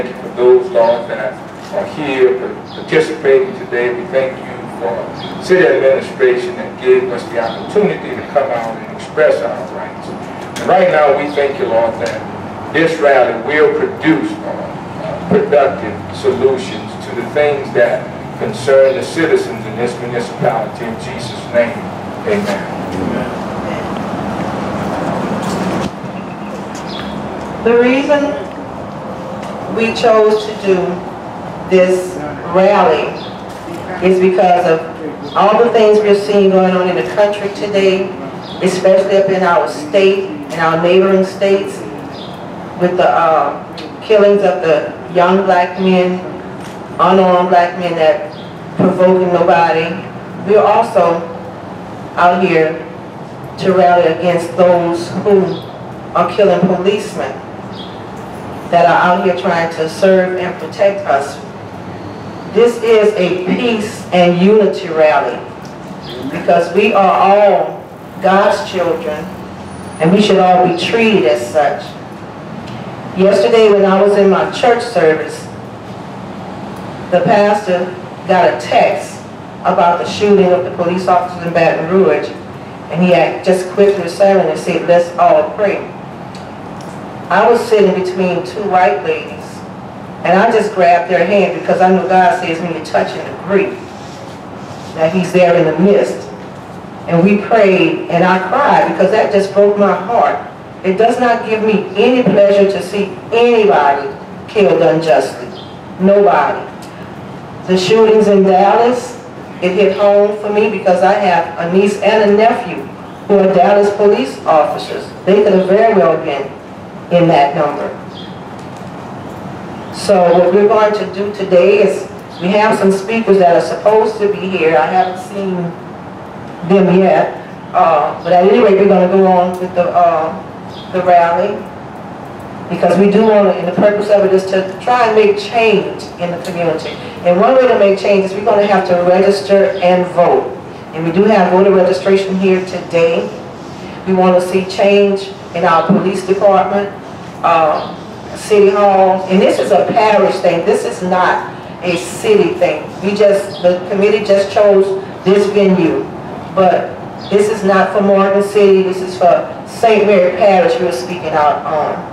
For those, Lord, that are here participating today, we thank you for city administration that gave us the opportunity to come out and express our rights. And right now, we thank you, Lord, that this rally will produce productive solutions to the things that concern the citizens in this municipality. In Jesus' name, amen. Amen. The reason we chose to do this rally is because of all the things we're seeing going on in the country today, especially up in our state and our neighboring states, with the killings of the young black men, unarmed black men that provoking nobody. We're also out here to rally against those who are killing policemen that are out here trying to serve and protect us. This is a peace and unity rally because we are all God's children and we should all be treated as such. Yesterday when I was in my church service, the pastor got a text about the shooting of the police officers in Baton Rouge, and he had just quit the sermon and said, "Let's all pray." I was sitting between two white ladies, and I just grabbed their hand because I know God says when you touch and agree that He's there in the midst. And we prayed, and I cried because that just broke my heart. It does not give me any pleasure to see anybody killed unjustly. Nobody. The shootings in Dallas, it hit home for me because I have a niece and a nephew who are Dallas police officers. They could have very well been in that number. So what we're going to do today is we have some speakers that are supposed to be here. I haven't seen them yet. But at any rate, we're going to go on with the rally because we do want to, and the purpose of it is to try and make change in the community. And one way to make change is we're going to have to register and vote. And we do have voter registration here today. We want to see change in our police department, city hall, and this is a parish thing. This is not a city thing. The committee just chose this venue, but this is not for Morgan City. This is for St. Mary Parish we're speaking out on.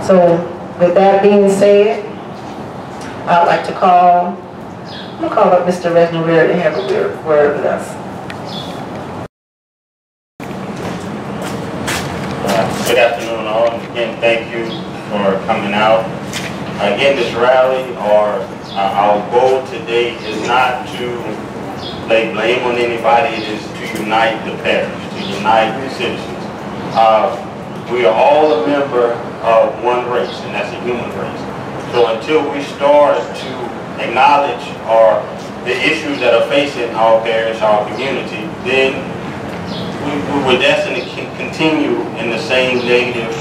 So with that being said, I'd like to I'm going to call up Mr. Reginald Ware to have a word with us. Good afternoon all. Again, thank you for coming out. Again, this rally, or our goal today is not to lay blame on anybody. It is to unite the parish, to unite the citizens. We are all a member of one race, and that's the human race. So until we start to acknowledge the issues that are facing our parish, our community, then we're destined to continue in the same negative,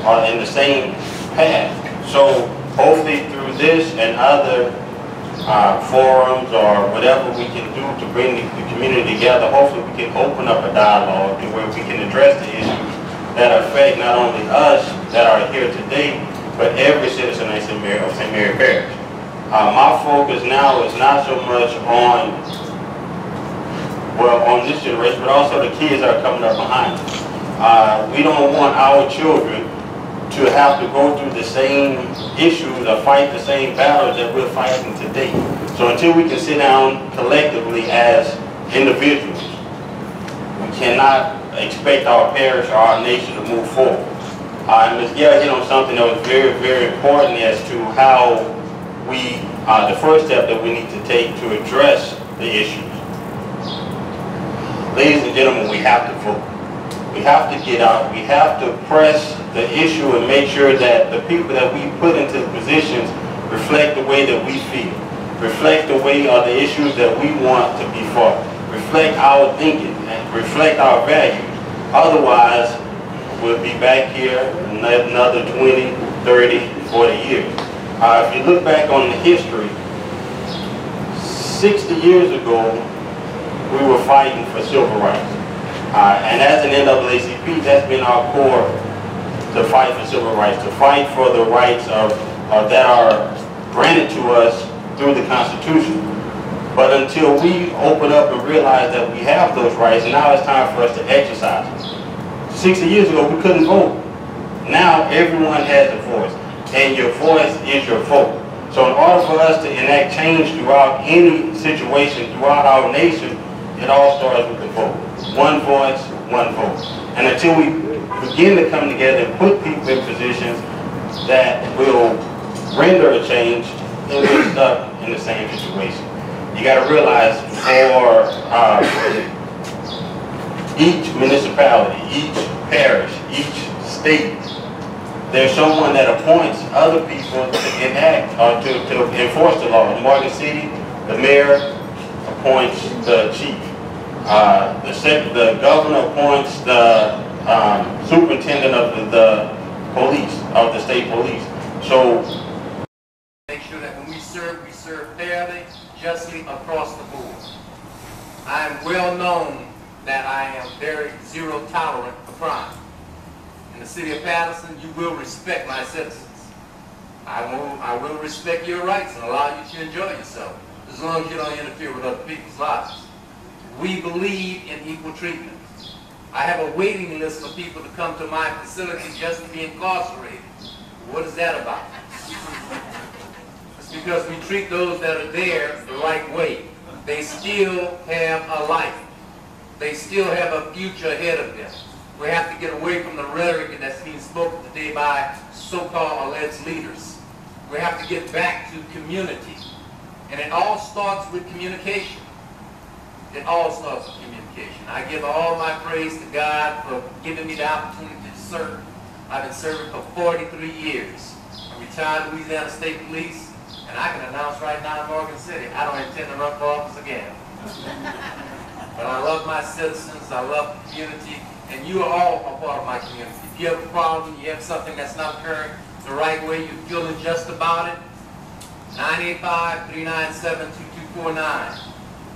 or in the same path. So hopefully through this and other forums or whatever we can do to bring the community together, hopefully we can open up a dialogue to where we can address the issues that affect not only us that are here today, but every citizen of St. Mary Parish. My focus now is not so much on this generation, but also the kids that are coming up behind us. We don't want our children to have to go through the same issues or fight the same battles that we're fighting today. So until we can sit down collectively as individuals, we cannot expect our parish or our nation to move forward. And Ms. Gail hit on something that was very, very important as to how the first step that we need to take to address the issues. Ladies and gentlemen, we have to vote. We have to get out. We have to press the issue and make sure that the people that we put into the positions reflect the way that we feel, reflect the way of the issues that we want to be fought, reflect our thinking, and reflect our values. Otherwise, we'll be back here another 20, 30, 40 years. If you look back on the history, 60 years ago, we were fighting for civil rights. And as an NAACP, that's been our core to fight for civil rights, to fight for the rights that are granted to us through the Constitution. But until we open up and realize that we have those rights, now it's time for us to exercise them. 60 years ago, we couldn't vote. Now everyone has a voice, and your voice is your vote. So in order for us to enact change throughout any situation, throughout our nation, it all starts with the vote. One voice, one vote. And until we begin to come together and put people in positions that will render a change, then we're stuck in the same situation. You got to realize for each municipality, each parish, each state, there's someone that appoints other people to enact or to enforce the law. In Morgan City, the mayor appoints the chief. The governor appoints the superintendent of the police, of the state police. So make sure that when we serve fairly, justly across the board. I am well known that I am very zero tolerant for crime. In the city of Patterson, you will respect my citizens. I will respect your rights and allow you to enjoy yourself, as long as you don't interfere with other people's lives. We believe in equal treatment. I have a waiting list for people to come to my facility just to be incarcerated. What is that about? It's because we treat those that are there the right way. They still have a life. They still have a future ahead of them. We have to get away from the rhetoric that's being spoken today by so-called alleged leaders. We have to get back to community. And it all starts with communication. It all starts with communication. I give all my praise to God for giving me the opportunity to serve. I've been serving for 43 years. I'm retired Louisiana State Police, and I can announce right now in Morgan City, I don't intend to run for office again. But I love my citizens, I love the community, and you are all a part of my community. If you have a problem, you have something that's not occurring the right way, you're feeling just about it, 985-397-2249.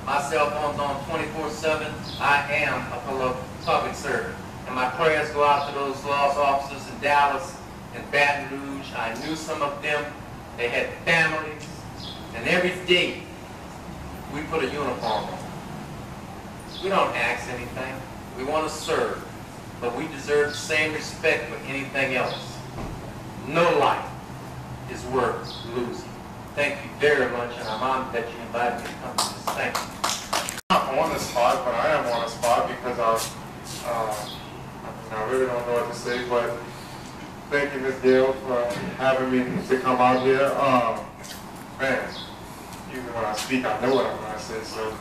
My cell phone's on 24/7. I am a public servant. And my prayers go out to those lost officers in Dallas and Baton Rouge. I knew some of them. They had families. And every day, we put a uniform on. We don't ask anything. We want to serve. But we deserve the same respect for anything else. No life is worth losing. Thank you very much, and I'm honored that you invited me to come to this. Thank you. I'm on the spot, but I am on the spot because I really don't know what to say, but thank you, Ms. Gail, for having me to come out here. Man, even when I speak, I know what I'm going to say, so.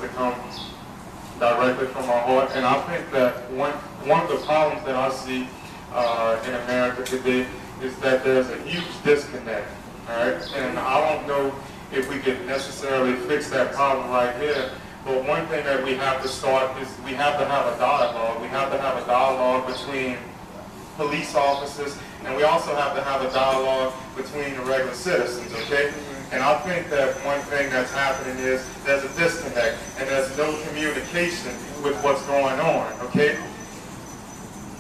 To come directly from my heart, and I think that one of the problems that I see in America today is that there's a huge disconnect, all right? And I don't know if we can necessarily fix that problem right here, but one thing that we have to start is we have to have a dialogue. We have to have a dialogue between police officers, and we also have to have a dialogue between the regular citizens, okay? And I think that one thing that's happening is there's a disconnect, and there's no communication with what's going on, okay?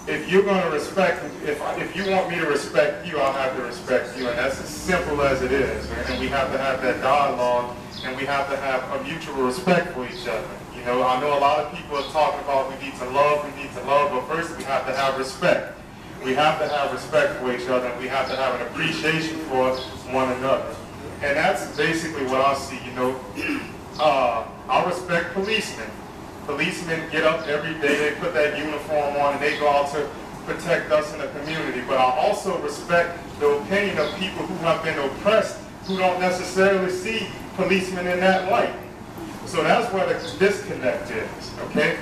If you're going to respect, if you want me to respect you, I'll have to respect you, and that's as simple as it is. And we have to have that dialogue, and we have to have a mutual respect for each other. You know, I know a lot of people are talking about we need to love, but first we have to have respect. We have to have respect for each other, and we have to have an appreciation for one another. And that's basically what I see, you know. I respect policemen. Policemen get up every day, they put that uniform on, and they go out to protect us in the community. But I also respect the opinion of people who have been oppressed, who don't necessarily see policemen in that light. So that's where the disconnect is, okay?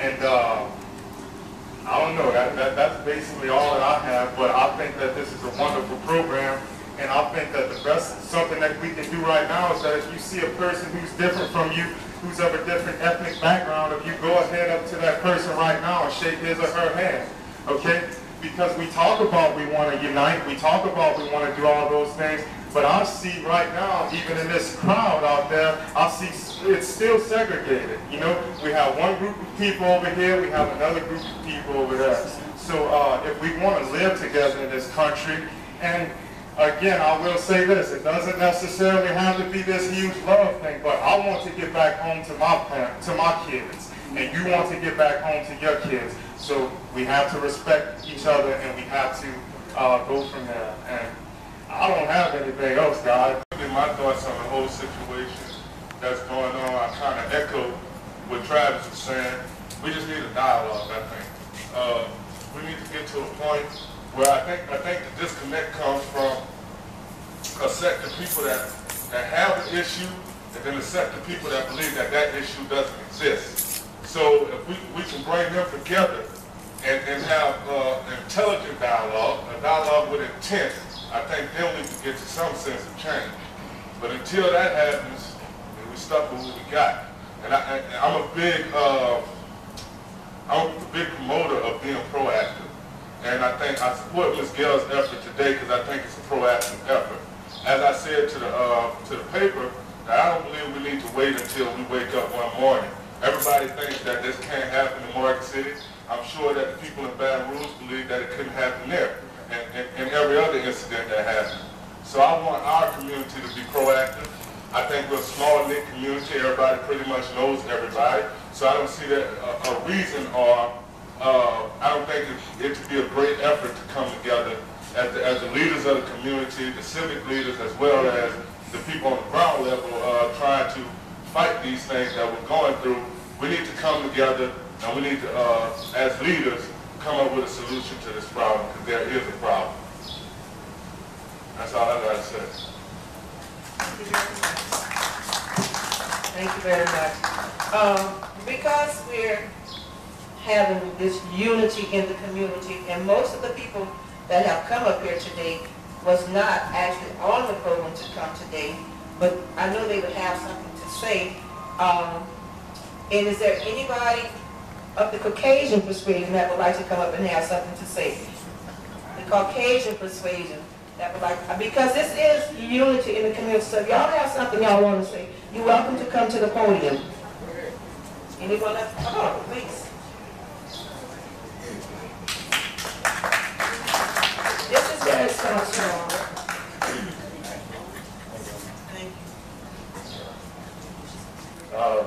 And I don't know, that's basically all that I have, but I think that this is a wonderful program. And I think that the best, something that we can do right now is that if you see a person who's different from you, who's of a different ethnic background, if you go ahead up to that person right now and shake his or her hand, okay? Because we talk about we want to unite, we talk about we want to do all those things, But I see right now, even in this crowd out there, I see it's still segregated. You know, we have one group of people over here, we have another group of people over there. So if we want to live together in this country, and again, I will say this, it doesn't necessarily have to be this huge love thing, but I want to get back home to my parents, to my kids, and you want to get back home to your kids. So we have to respect each other, and we have to go from there. And I don't have anything else, guys. My thoughts on the whole situation that's going on, I kind of echo what Travis was saying. We just need a dialogue, I think. We need to get to a point where I think the disconnect comes from a sect of people that have an issue, and then a sect of people that believe that that issue doesn't exist. So if we can bring them together and have an intelligent dialogue, a dialogue with intent, I think then we can get to some sense of change. But until that happens, we stuck with what we got. And I'm a big promoter of being proactive. And I think I support Ms. Gale's effort today because I think it's a proactive effort. As I said to the paper, that I don't believe we need to wait until we wake up one morning. Everybody thinks that this can't happen in Market City. I'm sure that the people in Baton Rouge believe that it couldn't happen there. And every other incident that happened. So I want our community to be proactive. I think we're a small knit community. Everybody pretty much knows everybody. So I don't see that a reason, or I don't think it to be a great effort to come together as the leaders of the community, the civic leaders, as well as the people on the ground level trying to fight these things that we're going through. We need to come together, and we need to, as leaders, come up with a solution to this problem, because there is a problem. That's all I got to say. Thank you very much. Because we're having this unity in the community, and most of the people that have come up here today was not actually on the program to come today, but I know they would have something to say. And is there anybody of the Caucasian persuasion that would like to come up and have something to say? The Caucasian persuasion that would like, because this is unity in the community, so if y'all have something y'all want to say, you're welcome to come to the podium. Anyone else? Come on, please. This is where it starts from. Thank you.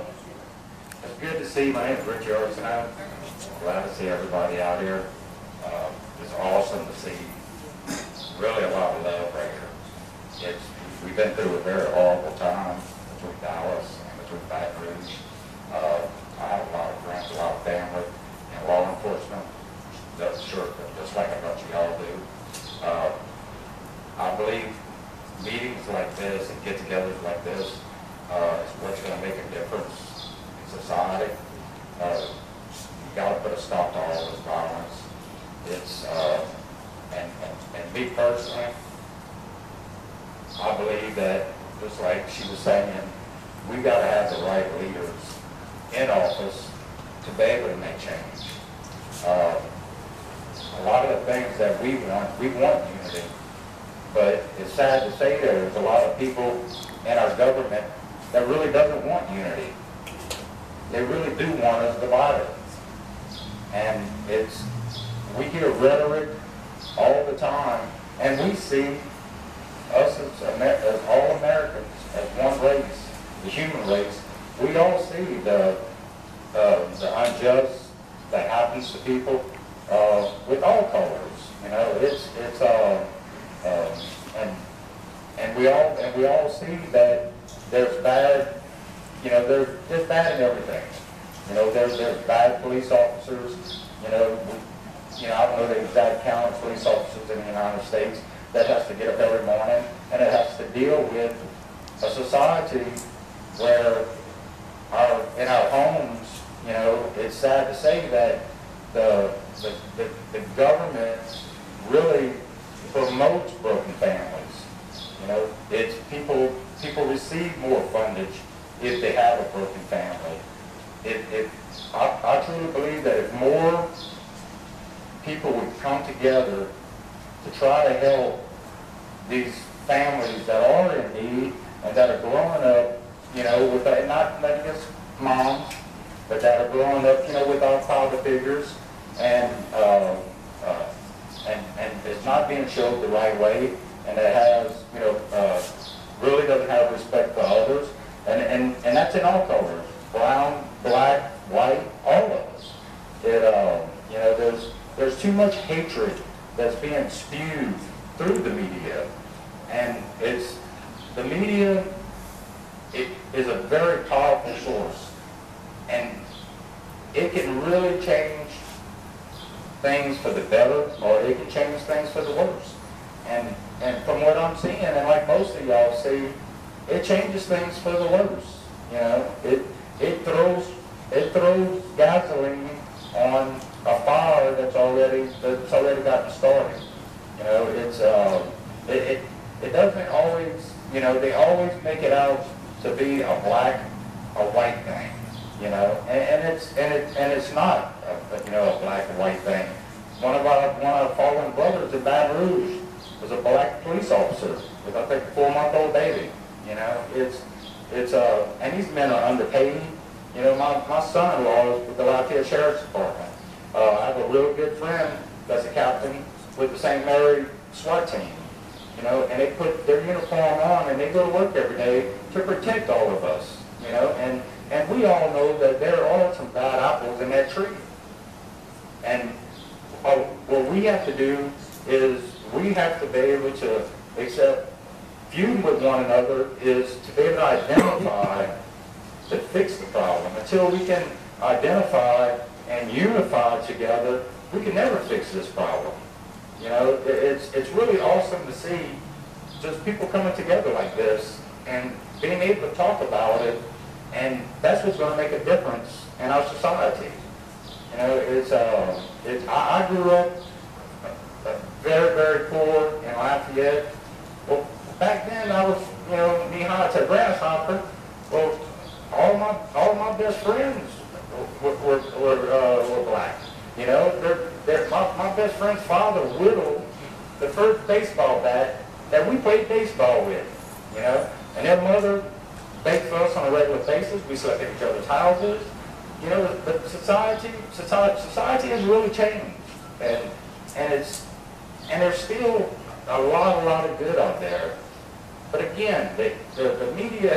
It's good to see. My name is Richie Arsenault. Glad to see everybody out here. It's awesome to see really a lot of love right here. We've been through a very horrible time between Dallas and between Baton Rouge. I have a lot of friends, a lot of family in law enforcement. That's sure, just like a bunch of y'all do. I believe meetings like this and get-togethers like this is what's going to make a difference in society. You got to put a stop to all this violence. It's and me personally, I believe that, just like she was saying, we got to have the right leaders in office to be able to make change. A lot of the things that we want unity, but it's sad to say there's a lot of people in our government that really doesn't want unity. They really do want us divided. And we hear rhetoric all the time, and we see us as all Americans, as one race, the human race. We all see the unjust that happens to people with all colors. You know, and we all see that there's bad. You know, there's bad in everything. You know, there's bad police officers. You know, I don't know the exact count of police officers in the United States that has to get up every morning, and it has to deal with a society where in our homes, you know, it's sad to say that the government really promotes broken families. You know, it's people receive more fundage if they have a broken family. I truly believe that if more people would come together to try to help these families that are in need and that are growing up, you know, with not just moms, but that are growing up, you know, without father figures, and it's not being showed the right way, and it has, you know, really doesn't have respect for others, and that's in all colors, brown, black, white, all of us. It, you know, there's too much hatred that's being spewed through the media, and the media, it is a very powerful source, and it can really change things for the better, or it can change things for the worse. And from what I'm seeing, and like most of y'all see, it changes things for the worse. You know, it throws gasoline on a fire that's already gotten started. You know, it doesn't always, you know, they always make it out to be a white thing. You know, and it's not you know, a black and white thing. One of our fallen brothers in Baton Rouge was a black police officer with, I think, a 4-month-old baby. You know, and these men are underpaid. You know, my son-in-law is with the Lafayette Sheriff's Department. I have a real good friend that's a captain with the St. Mary SWAT team. You know, and they put their uniform on and they go to work every day to protect all of us. You know, and we all know that there are some bad apples in that tree. And what we have to do is we have to be able to accept feuding with one another is to be able to identify to fix the problem. Until we can identify and unify together, we can never fix this problem. You know, it's really awesome to see just people coming together like this and being able to talk about it, and that's what's going to make a difference in our society. You know, I grew up very, very poor in Lafayette. Well, back then I was, you know, knee-high to a grasshopper. Well, all my best friends were black. You know, my best friend's father whittled the first baseball bat that we played baseball with. You know, and their mother baked for us on a regular basis. We slept at each other's houses. You know, but society has really changed, and there's still a lot of good out there. But again, the media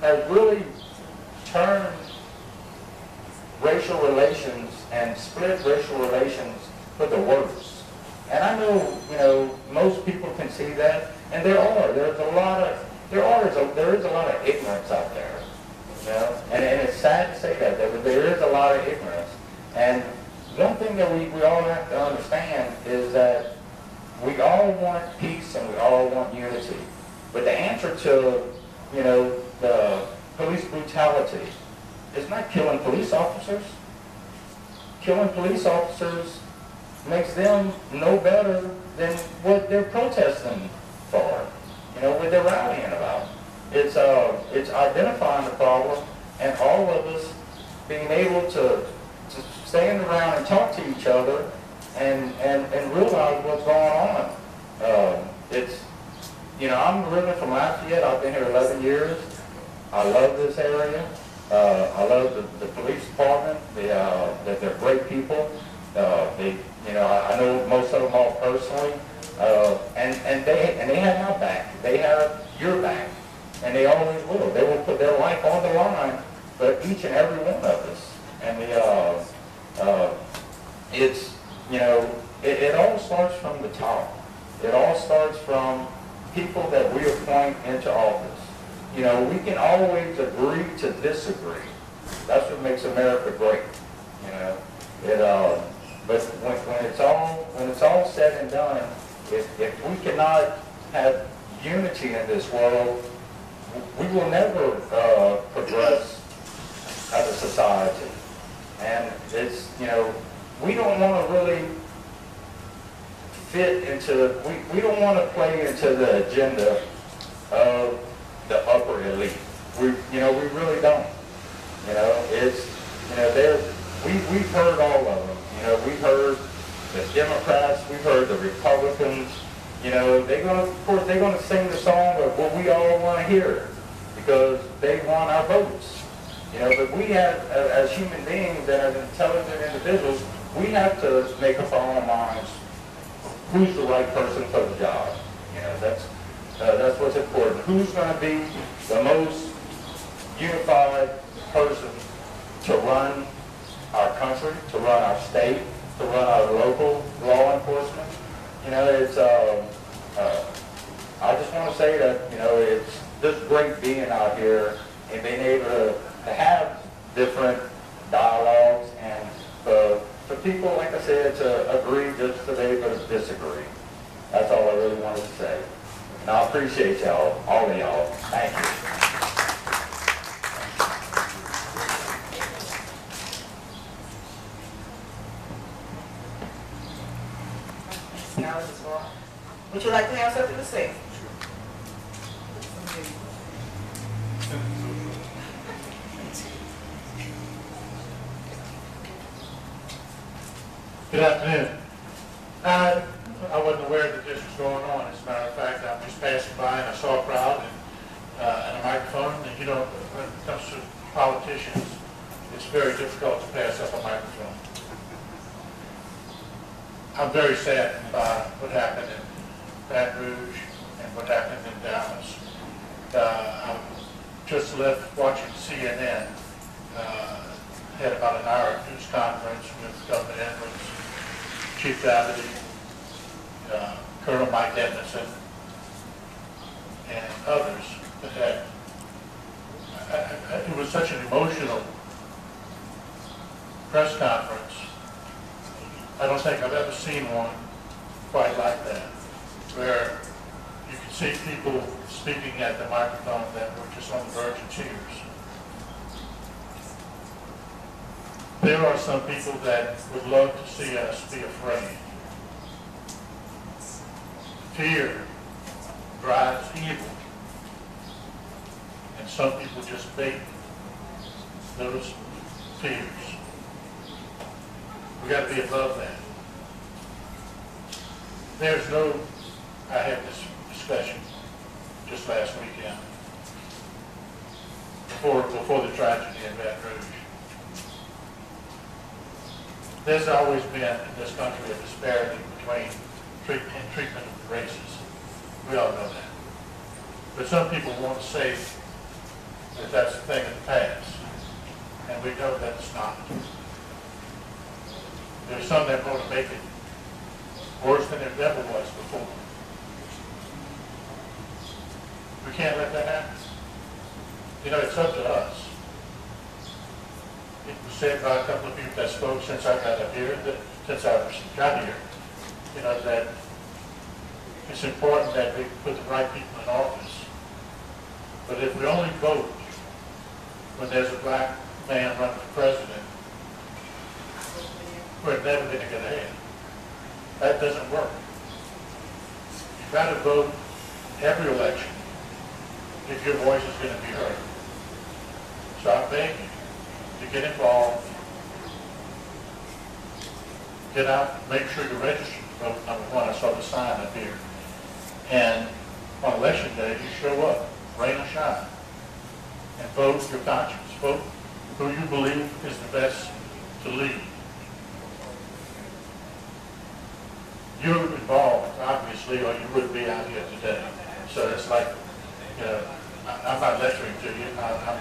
has really turned racial relations and split racial relations for the worse. And I know, you know, most people can see that, and there is a lot of ignorance out there. You know, and it's sad to say that there is a lot of ignorance. And one thing that we all have to understand is that we all want peace and we all want unity. But the answer to, you know, the police brutality is not killing police officers. Killing police officers makes them no better than what they're protesting for, you know, what they're rallying about. It's identifying the problem and all of us being able to stand around and talk to each other and realize what's going on. You know, I'm originally from Lafayette. I've been here 11 years. I love this area. I love the police department. They're great people. You know, I know most of them all personally, and they have my back. They have your back, and they always will. They will put their life on the line for each and every one of us. And it's, you know, it all starts from the top. It all starts from people that we appoint into office. You know, we can always agree to disagree. That's what makes America great. You know, but when it's all said and done, if we cannot have unity in this world, we will never progress as a society. And it's, you know, we don't want to really fit into, we don't want to play into the agenda of the upper elite. We really don't. You know, it's, you know, we've heard all of them. You know, we've heard the Democrats, we've heard the Republicans, You know, of course, they're gonna sing the song of what we all want to hear because they want our votes. You know, but we have, as human beings and as intelligent individuals, we have to make up our own minds who's the right person for the job. You know, that's what's important. Who's going to be the most unified person to run our country, to run our state, to run our local law enforcement? You know, it's, I just want to say that, you know, it's just great being out here and being able to have different dialogues and for people, like I said, to agree just to be able to disagree. That's all I really wanted to say. And I appreciate y'all, all of y'all. Thank you. Would you like to have something to say? Good afternoon. I wasn't aware that this was going on. As a matter of fact, I was passing by and I saw a crowd and a microphone. And you know, when it comes to politicians, it's very difficult to pass up a microphone. I'm very saddened by what happened in Baton Rouge and what happened in Dallas. I just left watching CNN. Had about an hour news conference with Governor Edwards, Chief Deputy, Colonel Mike Edmondson, and others that had, it was such an emotional press conference. I don't think I've ever seen one quite like that, where you could see people speaking at the microphone that were just on the verge of tears. There are some people that would love to see us be afraid. Fear drives evil. And some people just bait those fears. We got to be above that. I had this discussion just last weekend before the tragedy in Baton Rouge. There's always been in this country a disparity between treatment of the races. We all know that. But some people want to say that that's a thing of the past. And we know that it's not. There's some that want to make it worse than it ever was before. We can't let that happen. You know, it's up to us. It was said by a couple of people that spoke since I got up here, since I got here, you know, that it's important that we put the right people in office. But if we only vote when there's a black man running for president, we're never going to get ahead. That doesn't work. You've got to vote every election if your voice is going to be heard. So I beg you to get involved, get out, make sure you're registered to vote. Number one, I saw the sign up here. And on election day, you show up, rain or shine, and vote your conscience. Vote who you believe is the best to lead. You're involved, obviously, or you wouldn't be out here today. So it's like, you know, I'm not lecturing to you. I'm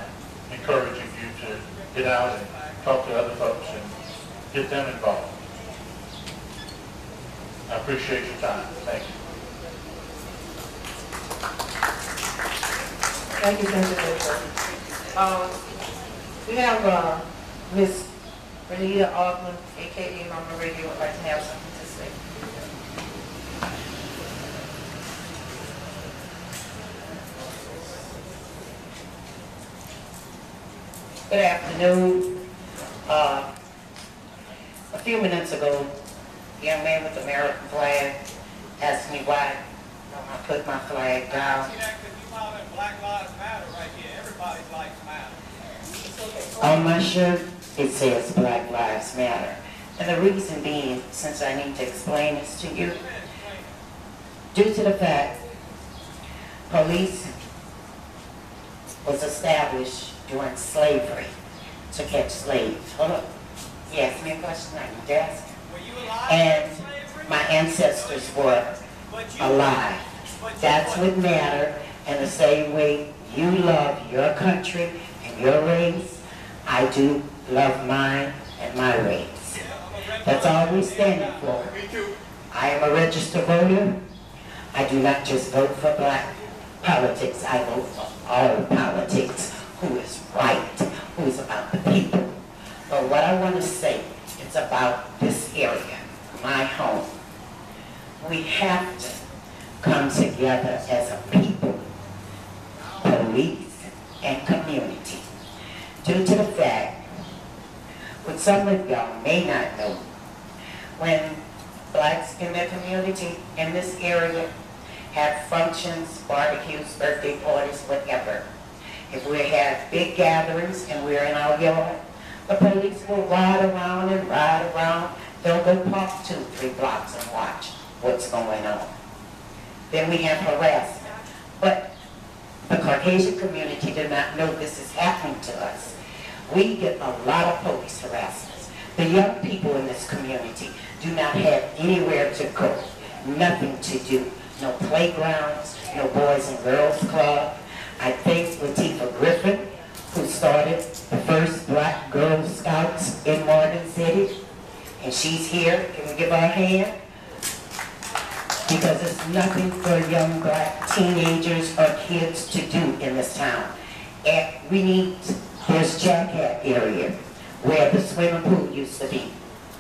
encouraging you to get out and talk to other folks and get them involved. I appreciate your time. Thank you. Thank you, Senator. We have Ms. Renita Altman, a.k.a. Mama Radio, would like to have something to say. Good afternoon. A few minutes ago, a young man with the American flag asked me why I put my flag down. Black Lives Matter right here. Everybody's lives matter. On my shirt, it says Black Lives Matter. And the reason being, since I need to explain this to you, due to the fact police was established during slavery to catch slaves. Hold up. You asked me a question, I need to ask. Were you alive And during slavery? my ancestors were alive. That's what mattered. And the same way you love your country and your race, I do love mine and my race. That's all we're standing for. I am a registered voter. I do not just vote for black politics. I vote for all politics, who is right, who is about the people. But what I want to say is about this area, my home. We have to come together as a people, police, and community. Due to the fact, what some of y'all may not know, when blacks in their community, in this area, have functions, barbecues, birthday parties, whatever. If we have big gatherings and we're in our yard, the police will ride around and ride around. They'll go park 2-3 blocks and watch what's going on. Then we have harassment. But the Caucasian community did not know this is happening to us. We get a lot of police harassment. The young people in this community do not have anywhere to go, nothing to do. No playgrounds, no Boys and Girls Club. I thank Latifah Griffin, who started the first Black Girl Scouts in Morgan City. And she's here. Can we give her a hand? Because there's nothing for young black teenagers or kids to do in this town. And we need, there's Jughead area where the swimming pool used to be.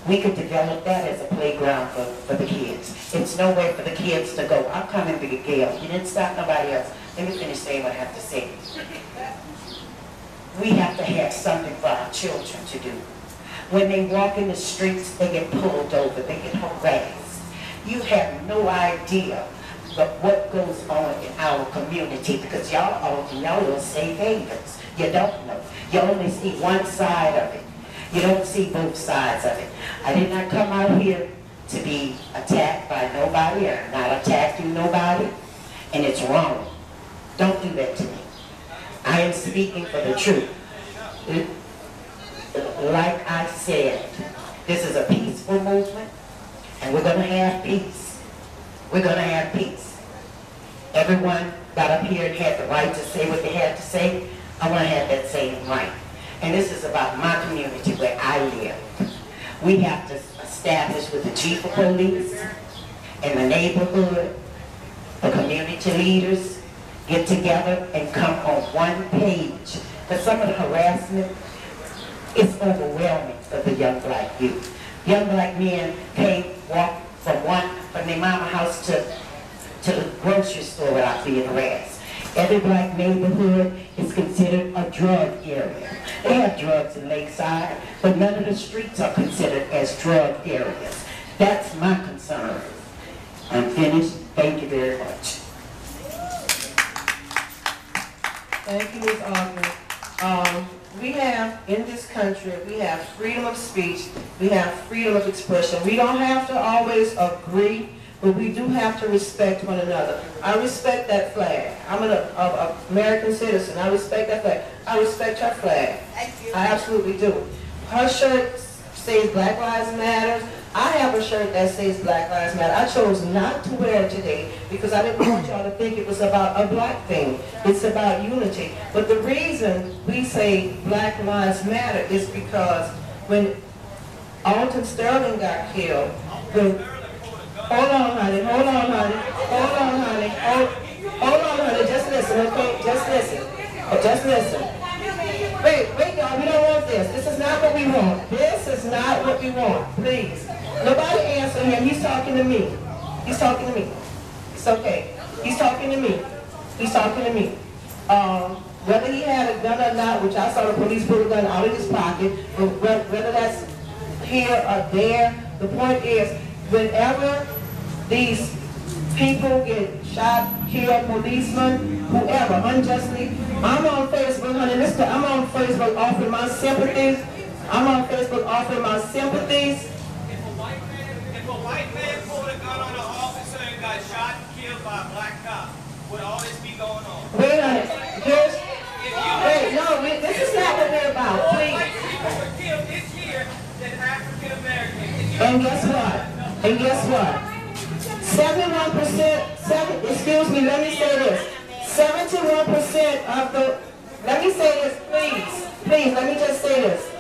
We could develop that as a playground for the kids. It's no way for the kids to go, I'm coming to get Gail. You didn't stop nobody else. Let me finish saying what I have to say. We have to have something for our children to do. When they walk in the streets, they get pulled over, they get harassed. You have no idea what goes on in our community because y'all are safe havens. You don't know. You only see one side of it. You don't see both sides of it. I did not come out here to be attacked by nobody or not attacking nobody, and it's wrong. Don't do that to me. I am speaking for the truth. Like I said, this is a peaceful movement, and we're going to have peace. We're going to have peace. Everyone got up here and had the right to say what they had to say. I want to have that same right. And this is about my community where I live. We have to establish with the chief of police and the neighborhood, the community leaders, get together and come on one page. Because some of the harassment is overwhelming for the young black youth. Young black men can't walk from their mama house to the grocery store without being harassed. Every black neighborhood is considered a drug area. They have drugs in Lakeside, but none of the streets are considered as drug areas. That's my concern. I'm finished. Thank you very much. Thank you, Ms. Augment. We have, in this country, we have freedom of speech, we have freedom of expression. We don't have to always agree, but we do have to respect one another. I respect that flag. I'm an American citizen. I respect that flag. I respect her flag. Thank you. I absolutely do. Her shirt says Black Lives Matter. I have a shirt that says Black Lives Matter. I chose not to wear it today because I didn't want y'all to think it was about a black thing. It's about unity. But the reason we say Black Lives Matter is because when Alton Sterling got killed, hold on, honey, just listen, okay? Just listen. Wait, y'all, we don't want this. This is not what we want. This is not what we want, please. Nobody answer him. He's talking to me. He's talking to me. It's okay. He's talking to me. He's talking to me. Whether he had a gun or not, which I saw the police put a gun out of his pocket, but whether that's here or there, the point is, whenever these people get shot, killed, policemen, whoever, unjustly, I'm on Facebook, honey, I'm on Facebook offering my sympathies. If a white man pulled a gun on an officer and got shot and killed, by a black cop, would all this be going on? Wait a minute. Wait, no, this is not what we're about, More please. white people were killed this year than African Americans. And guess what? And guess what? 71%, excuse me, let me say this. 71% of the, let me say this, please, let me just say this.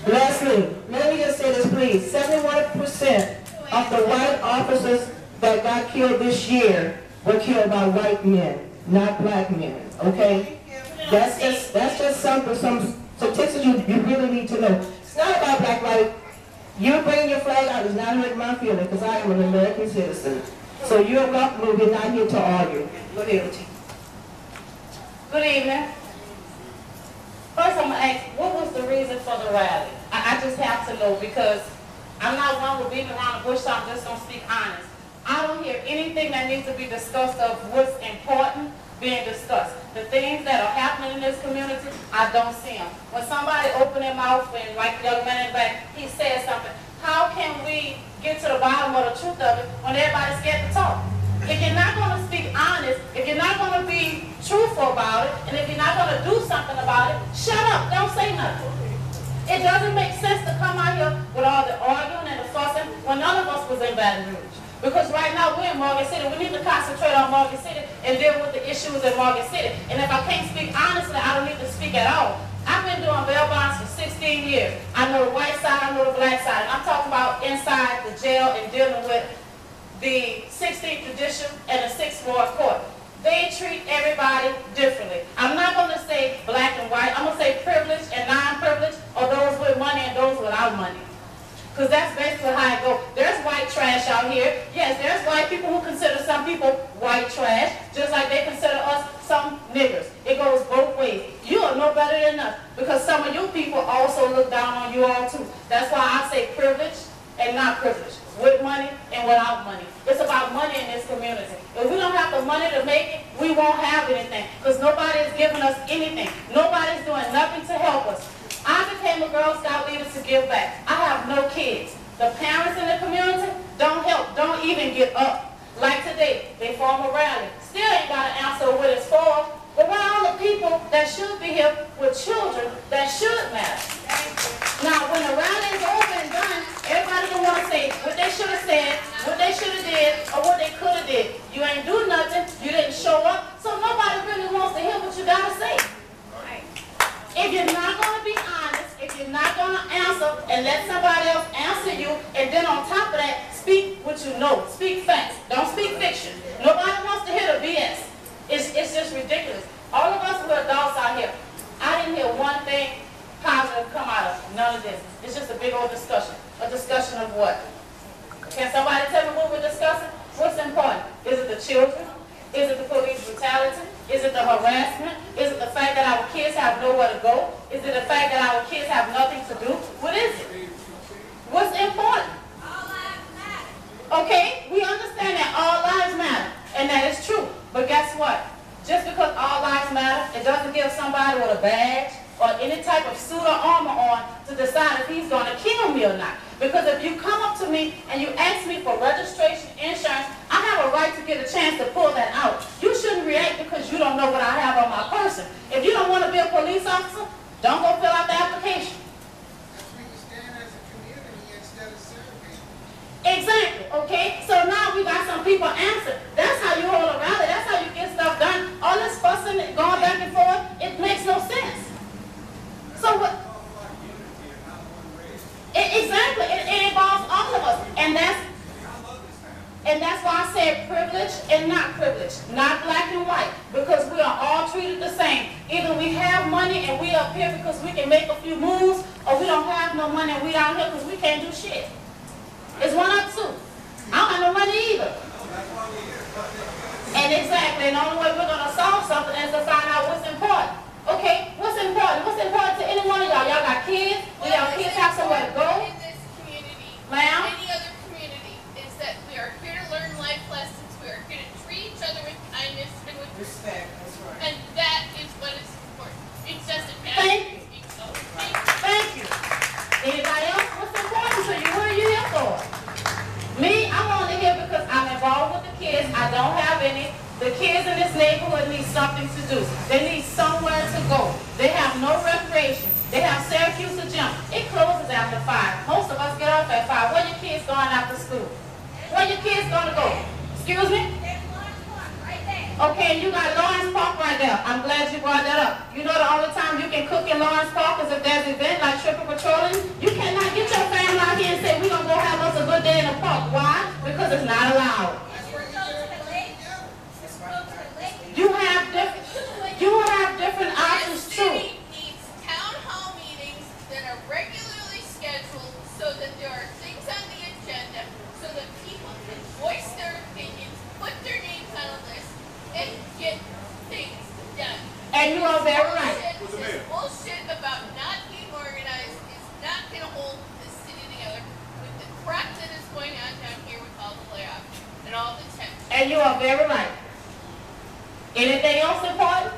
Leslie, let me just say this, please. 71% of the white officers that got killed this year were killed by white men, not black men, okay? That's just some statistics you really need to know. It's not about black, white. You bringing your flag out is not hurting my feeling because I am an American citizen. So you're welcome, we're not here to argue. Go ahead, T. Good evening. First I'm going to ask, what was the reason for the rally? I just have to know because I'm not one who beat around the bush, so I'm just going to speak honest. I don't hear anything that needs to be discussed of what's important being discussed. The things that are happening in this community, I don't see them. When somebody open their mouth and like the young man in the back, he says something. How can we get to the bottom of the truth of it when everybody's scared to talk? If you're not going to speak honest, if you're not going to be truthful about it, and if you're not going to do something about it, shut up, don't say nothing. It doesn't make sense to come out here with all the arguing and the fussing when none of us was in Baton Rouge. Because right now we're in Morgan City. We need to concentrate on Morgan City and deal with the issues in Morgan City. And if I can't speak honestly, I don't need to speak at all. I've been doing bail bonds for 16 years. I know the white side, I know the black side. And I'm talking about inside the jail and dealing with the 16th Judicial and the 6th Ward Court. They treat everybody differently. I'm not going to say black and white. I'm going to say privileged and non-privileged, or those with money and those without money. Because that's basically how it goes. There's white trash out here. Yes, there's white people who consider some people white trash, just like they consider us some niggers. It goes both ways. You are no better than us, because some of you people also look down on you all too. That's why I say privileged and not privileged, with money and without money. It's about money in this community. If we don't have the money to make it, we won't have anything, because nobody is giving us anything. Nobody's doing nothing to help us. I became a Girl Scout leader to give back. I have no kids. The parents in the community don't help, don't even get up. Like today, they form a rally. Still ain't got an answer what it's for. But where are all the people that should be here with children that should matter? Now, when the rally is over and done, everybody gonna want to say what they should have said, what they should have did, or what they could have did. You ain't do nothing, you didn't show up, so nobody really wants to hear what you gotta say. If you're not going to be honest, if you're not going to answer and let somebody else answer you, and then on top of that, speak what you know. Speak facts. Don't speak fiction. Nobody wants to hear the BS. It's just ridiculous. All of us who are adults out here, I didn't hear one thing positive come out of none of this. It's just a big old discussion. A discussion of what? Can somebody tell me what we're discussing? What's important? Is it the children? Is it the police brutality? Is it the harassment? Is it the fact that our kids have nowhere to go? Is it the fact that our kids have nothing to do? What is it? What's important? All lives matter. Okay, we understand that all lives matter, and that is true. But guess what? Just because all lives matter, it doesn't give somebody with a badge or any type of suit or armor on to decide if he's going to kill me or not. Because if you come up to me and you ask me for registration, insurance, I have a right to get a chance to pull that out. You shouldn't react because you don't know what I have on my person. If you don't want to be a police officer, don't go fill out the application. We can stand as a community instead of serving. Exactly, okay? So now we got some people answer. That's how you hold a rally. That's how you get stuff done. All this fussing and going back and forth, it makes no sense. So what? Exactly, it involves all of us, and that's why I said privileged and not privileged, not black and white, because we are all treated the same. Either we have money and we up here because we can make a few moves, or we don't have no money and we down here because we can't do shit. It's one or two. I don't have no money either. And exactly, and the only way we're going to solve something is to find out what's important. Okay, what's important? What's important to any one of y'all? Y'all got kids? Do y'all kids have somewhere to go? In this community, ma'am? any other community, is that we are here to learn life lessons. We are here to treat each other with kindness and with respect. That's right. And that is what is important. It doesn't matter. Thank you. Thank you. Anybody else? What's important to you? What are you here for? Me, I'm only here because I'm involved with the kids. I I don't have any. The kids in this neighborhood need something to do. They need somewhere to go. They have no recreation. They have Syracuse gym. It closes after 5. Most of us get off at 5. Where your kids going after school? Where your kids going to go? Excuse me? Okay, and you got Lawrence Park right there. I'm glad you brought that up. You know the only time you can cook in Lawrence Park is if there's an event like Triple Patrolling. You cannot get your family out here and say, we're going to go have us a good day in the park. Why? Because it's not allowed. You have different options too. The city needs town hall meetings that are regularly scheduled so that there are things on the agenda so that people can voice their opinions, put their names on a list, and get things done. And you are very right. This bullshit about not being organized is not going to hold this city together with the crap that is going on down here with all the layoffs and all the tech. And you are very right. Anything else important?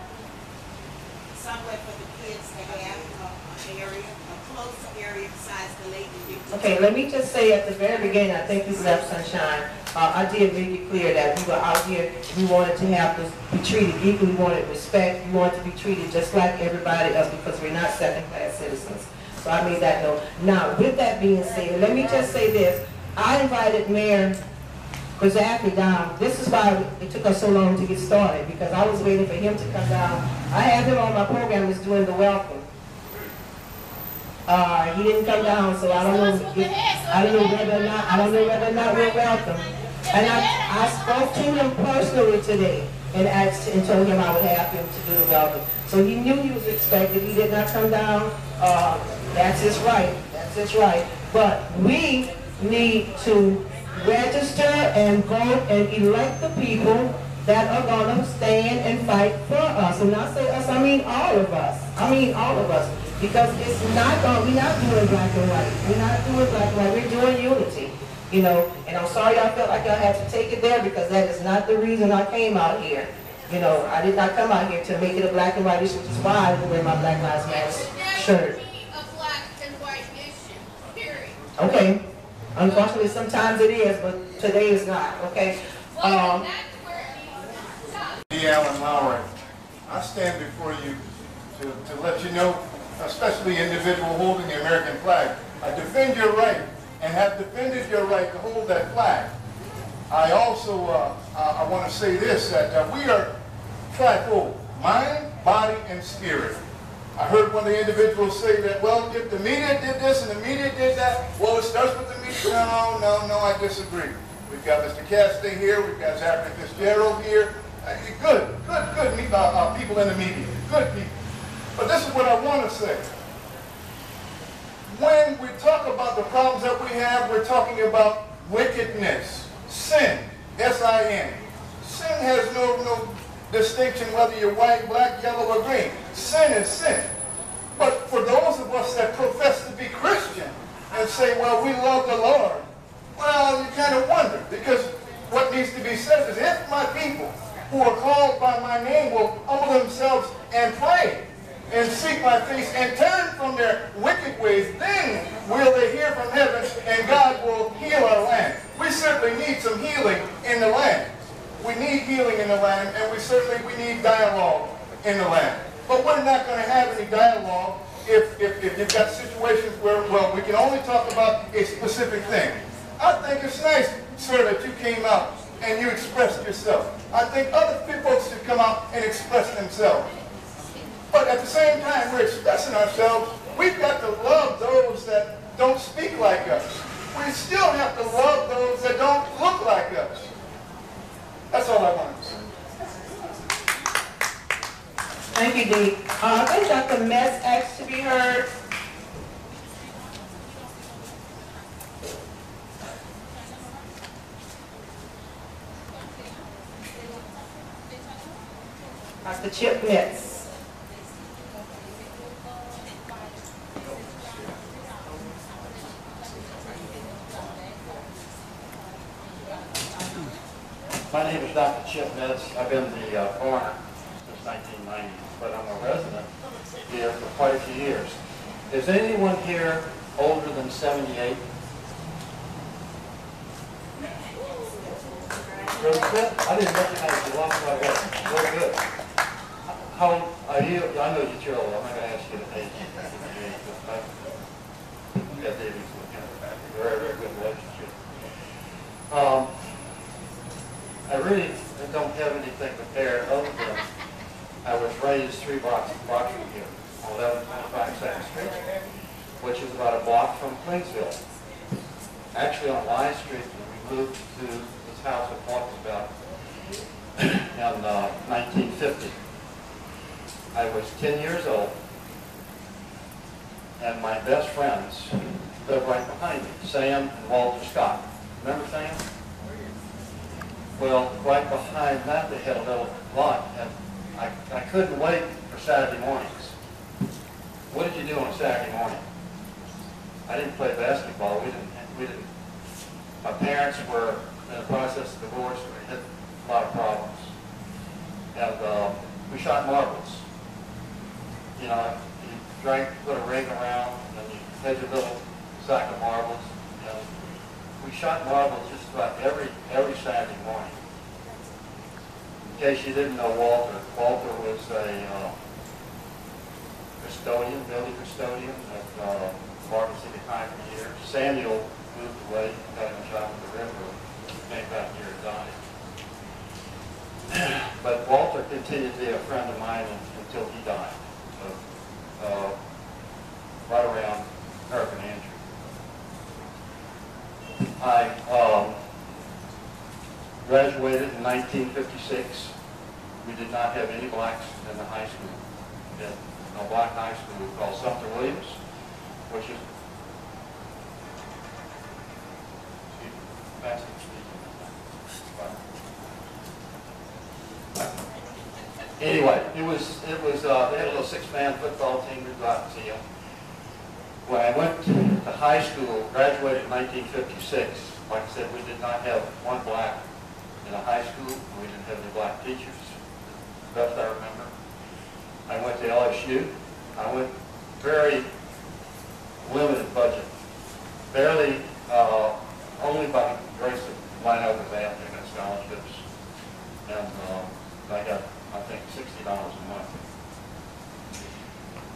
Somewhere for the kids to have an area, a close area besides the lake. Okay, let me just say at the very beginning, I think you left Sunshine. I did make it clear that we were out here, we wanted to have this, be treated equally, we wanted respect, we wanted to be treated just like everybody else because we're not second-class citizens. So I made that note. Now, with that being said, let me just say this. I invited Mayor KBZE down. This is why it took us so long to get started, because I was waiting for him to come down. I had him on my program as doing the welcome. He didn't come down, so I don't know whether or not we're welcome. And I spoke to him personally today and asked and told him I would have him to do the welcome. So he knew he was expected. He did not come down. That's his right. That's his right. But we need to register and vote and elect the people that are going to stand and fight for us. And not say us, I mean all of us. I mean all of us. Because it's not going, we're not doing black and white. We're not doing black and white. We're doing unity. You know, and I'm sorry I felt like I had to take it there because that is not the reason I came out here. You know, I did not come out here to make it a black and white issue, which is why I wear my Black Lives Matter shirt. A black and white issue, period. Okay. Unfortunately, sometimes it is, but today is not. Okay. Well, that's where it needs to stop. Alan Lowry, I stand before you to let you know, especially individual holding the American flag, I defend your right and have defended your right to hold that flag. I also I want to say this, that we are trifold, mind, body, and spirit. I heard one of the individuals say that, well, if the media did this and the media did that, well, it starts with the media. No, I disagree. We've got Mr. Cassidy here, we've got Zachary Fitzgerald here. Good people in the media, good people. But this is what I want to say. When we talk about the problems that we have, we're talking about wickedness, sin, S-I-N. Sin has no distinction whether you're white, black, yellow, or green. Sin is sin. But for those of us that profess to be Christian and say, well, we love the Lord, well, you kind of wonder, because what needs to be said is, if my people who are called by my name will humble themselves and pray and seek my face and turn from their wicked ways, then will they hear from heaven and God will heal our land. We certainly need some healing in the land. We need healing in the land, and we need dialogue in the land. But we're not going to have any dialogue if you've got situations where, well, we can only talk about a specific thing. I think it's nice, sir, that you came out and you expressed yourself. I think other folks should come out and express themselves. But at the same time, we're expressing ourselves. We've got to love those that don't speak like us. We still have to love those that don't look like us. That's all I wanted to say. Thank you, Dee. I think Dr. Metz asked to be heard. Dr. Chip Metz. My name is Dr. Chip Metz. I've been the coroner since 1990, but I'm a resident here for quite a few years. Is anyone here older than 78? I didn't recognize you lost my way. Very good. How are you? I know you're old. I'm not going to ask you to age. Yeah, David's looking at very, very good relationship. I really don't have anything prepared other than I was raised 3 blocks from here on 1125 2nd Street, which is about a block from Queensville. Actually on Line Street, we moved to this house that Mark was about in 1950. I was 10 years old, and my best friends lived right behind me, Sam and Walter Scott. Remember Sam? Well, right behind that they had a little lot, and I couldn't wait for Saturday mornings. What did you do on a Saturday morning? I didn't play basketball. We didn't. My parents were in the process of divorce. We had a lot of problems, and we shot marbles. You know, you put a ring around, and you had your little sack of marbles. And we shot marbles just about every Saturday morning. In case you didn't know Walter was a custodian, building custodian at Barton City High for years. Samuel moved away, got him a job at the river, came back here and died. But Walter continued to be a friend of mine until he died, right around Hurricane Andrew. I graduated in 1956. We did not have any blacks in the high school. We had a black high school called Sumter Williams, which is anyway, they had a little 6-man football team. We'd go out and see them. When I went to high school, graduated in 1956, like I said, we did not have one black in a high school. We didn't have any black teachers, best I remember. I went to LSU. I went very limited budget, barely, only by the grace of line out exam, I got scholarships, and I got, I think, $60 a month.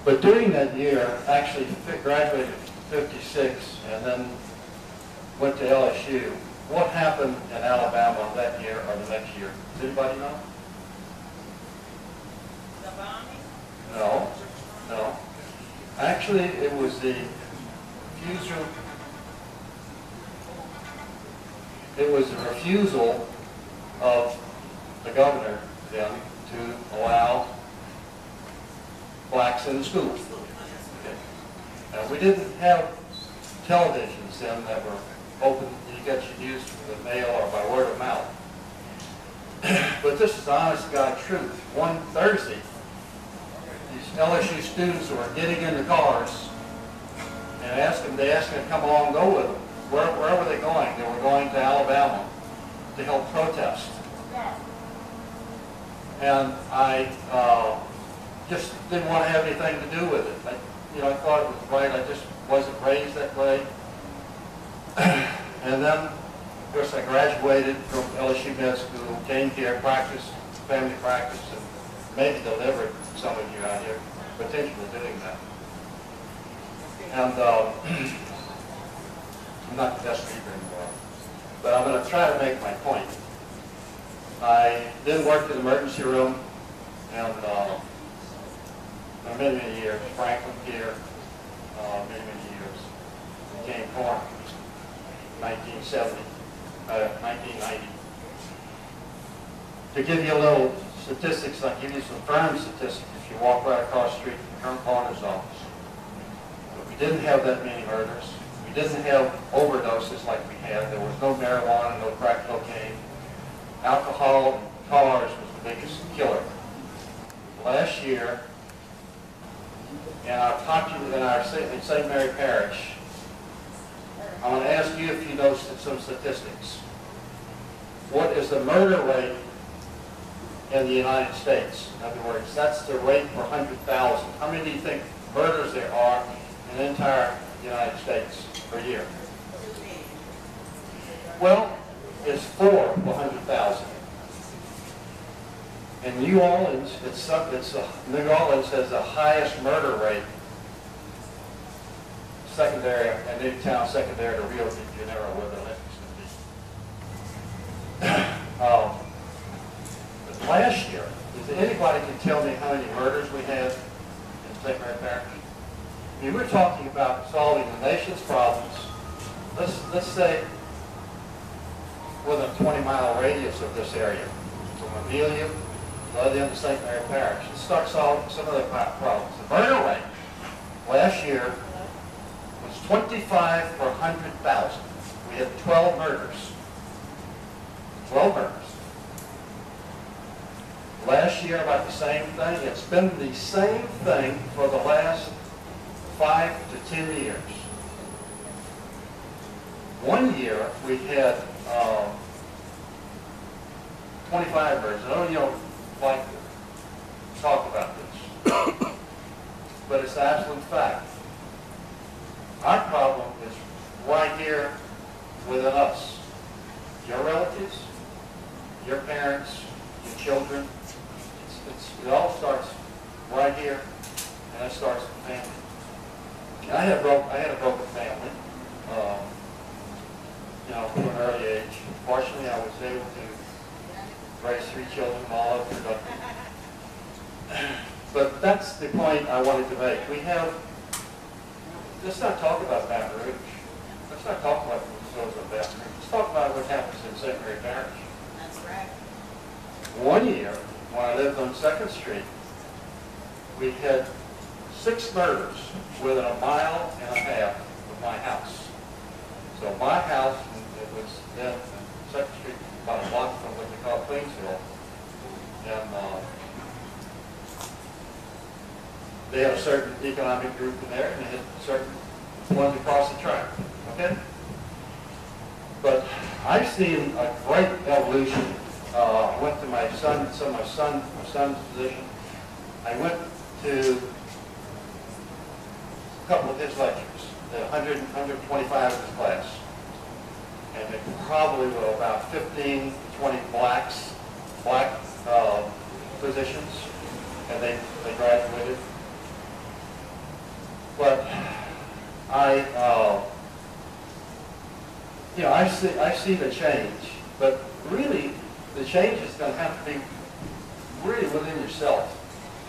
But during that year, actually graduated in 56 and then went to LSU. What happened in Alabama that year or the next year? Does anybody know? The bombing? No. Actually, it was the refusal of the governor then to allow blacks in the schools. We didn't have televisions then that were open, you got your news from the mail or by word of mouth. But this is honest to God truth. One Thursday, these LSU students were getting in the cars and they asked them to come along and go with them. Where were they going? They were going to Alabama to help protest. And I just didn't want to have anything to do with it. I thought it was right. I just wasn't raised that way. And then, of course, I graduated from LSU Med School, came here, practiced, family practice, and maybe delivered some of you out here, potentially doing that. And I'm not the best speaker anymore, but I'm going to try to make my point. I then worked in the emergency room, and for many years, Franklin here, many years. Became coroner, 1990. To give you a little statistics, I'll give you some firm statistics. If you walk right across the street from the current coroner's office, but we didn't have that many murders. We didn't have overdoses like we had. There was no marijuana, no crack cocaine. Alcohol and cars was the biggest killer. Last year, in our St. Mary Parish, I want to ask you if you know some statistics. What is the murder rate in the United States? In other words, that's the rate per 100,000. How many do you think murders there are in the entire United States per year? Well, is 4 per 100,000. In New Orleans, New Orleans has the highest murder rate, secondary, and Newtown secondary to Rio de Janeiro, where the Olympics going to be. But last year, if anybody can tell me how many murders we had in St. Mary Parish? I mean, we're talking about solving the nation's problems. Let's say within a 20-mile radius of this area, from Amelia to the other end of St. Mary Parish. Let's start solving some of the problems. The murder rate last year was 25 per 100,000. We had 12 murders. 12 murders. Last year, about the same thing. It's been the same thing for the last 5 to 10 years. One year, we had 25 murders. I know you don't like to talk about this, but it's an absolute fact. Our problem is right here within us. Your relatives, your parents, your children. It all starts right here, and it starts with family. And I had a broken family, from an early age. Fortunately, I was able to raise 3 children, all up productive. But that's the point I wanted to make. Let's not talk about Baton Rouge. Let's not talk about what goes on Baton Rouge. Let's talk about what happens in St. Mary Parish. That's right. One year, when I lived on 2nd Street, we had 6 murders within a mile and a half of my house. So my house, it was then 2nd Street, about a block from what they call Queensville, and they had a certain economic group in there, and they had certain ones across the track. Okay? But I've seen a great evolution. Went to my son's position. I went to a couple of his lectures, the 125 of his class, and there probably were about 15 to 20 black physicians, and they graduated. But I see the change, but really the change is going to have to be really within yourself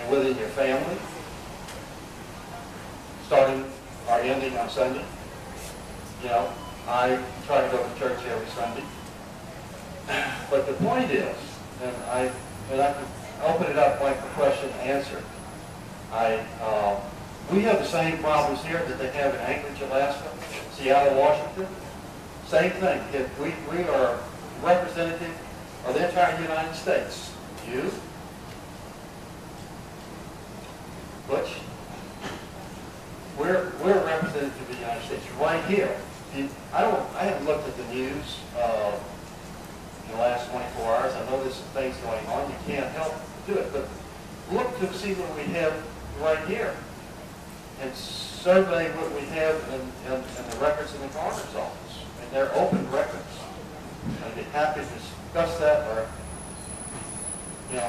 and within your family, starting or ending on Sunday. I try to go to church every Sunday. But the point is, and I can open it up like the question and answer. We have the same problems here that they have in Anchorage, Alaska, Seattle, Washington. Same thing. We are representative of the entire United States. You, Butch, we're representative of the United States right here. I haven't looked at the news in the last 24 hours. I know there's some things going on. You can't help do it, but look to see what we have right here, and survey what we have in the records in the coroner's office, and they're open records. I'd be happy to discuss that, or it's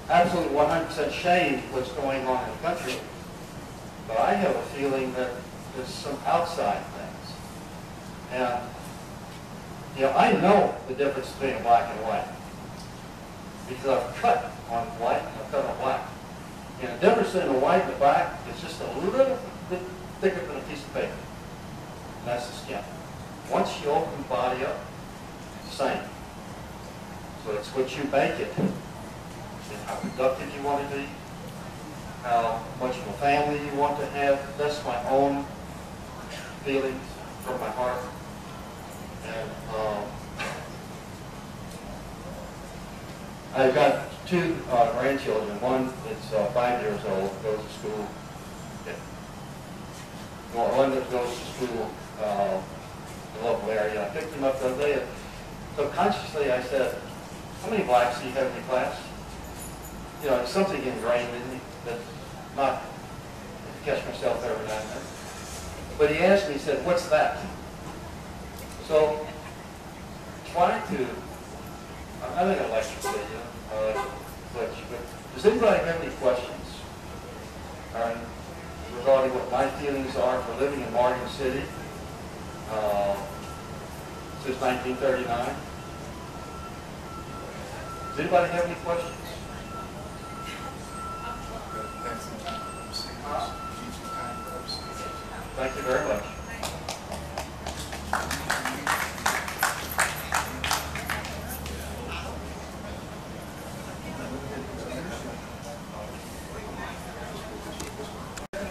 absolutely 100% shame what's going on in the country. But I have a feeling that there's some outside things. And, I know the difference between black and white. Because I've cut on white and I've cut on black. And the difference between the white and the black is just a little bit thicker than a piece of paper. And that's the skin. Once you open the body up, it's the same. So it's what you make it. And how productive you want to be. How much of a family you want to have. That's my own feelings from my heart. And I've got 2 grandchildren. One that's 5 years old, goes to school. One that goes to school in the local area. I picked him up the other day. Subconsciously, I said, "How many blacks do you have in your class?" It's something ingrained in me that not to catch myself every now and then. But he asked me, he said, "What's that?" So trying to, I think I'd like to say, but does anybody have any questions regarding what my feelings are for living in Morgan City since 1939? Does anybody have any questions? Thank you very much.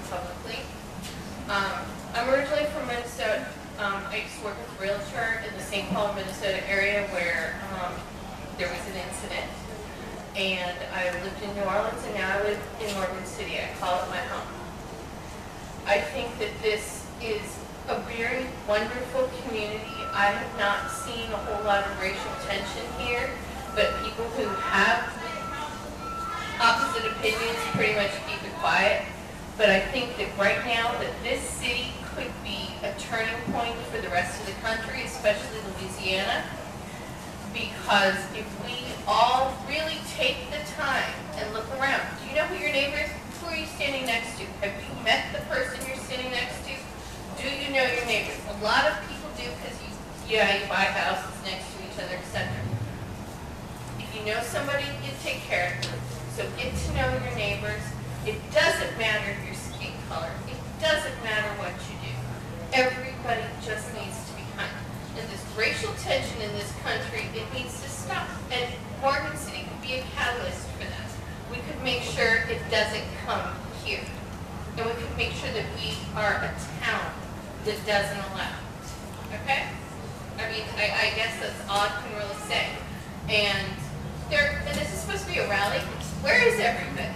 Publicly. I'm originally from Minnesota. I used to work as a realtor in the St. Paul, Minnesota area where there was an incident. And I lived in New Orleans, and now I live in Morgan City. I call it my home. I think that this is a very wonderful community. I have not seen a whole lot of racial tension here, but people who have opposite opinions pretty much keep it quiet. But I think that right now that this city could be a turning point for the rest of the country, especially Louisiana, because if we all really take the time and look around, do you know who your neighbor is? Who are you standing next to? Have you met the person you're sitting next to? Do you know your neighbors? A lot of people do because you buy houses next to each other, etc. If you know somebody, you take care of them. So get to know your neighbors. It doesn't matter your skin color. It doesn't matter what you do. Everybody just needs to be kind. And this racial tension in this country, it needs to stop. And Morgan City could be a catalyst for that. We could make sure it doesn't come here. And we could make sure that we are a town that doesn't allow it. Okay? I mean, I guess that's all I can really say. And this is supposed to be a rally. Where is everybody?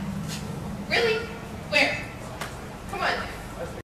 Really? Where? Come on.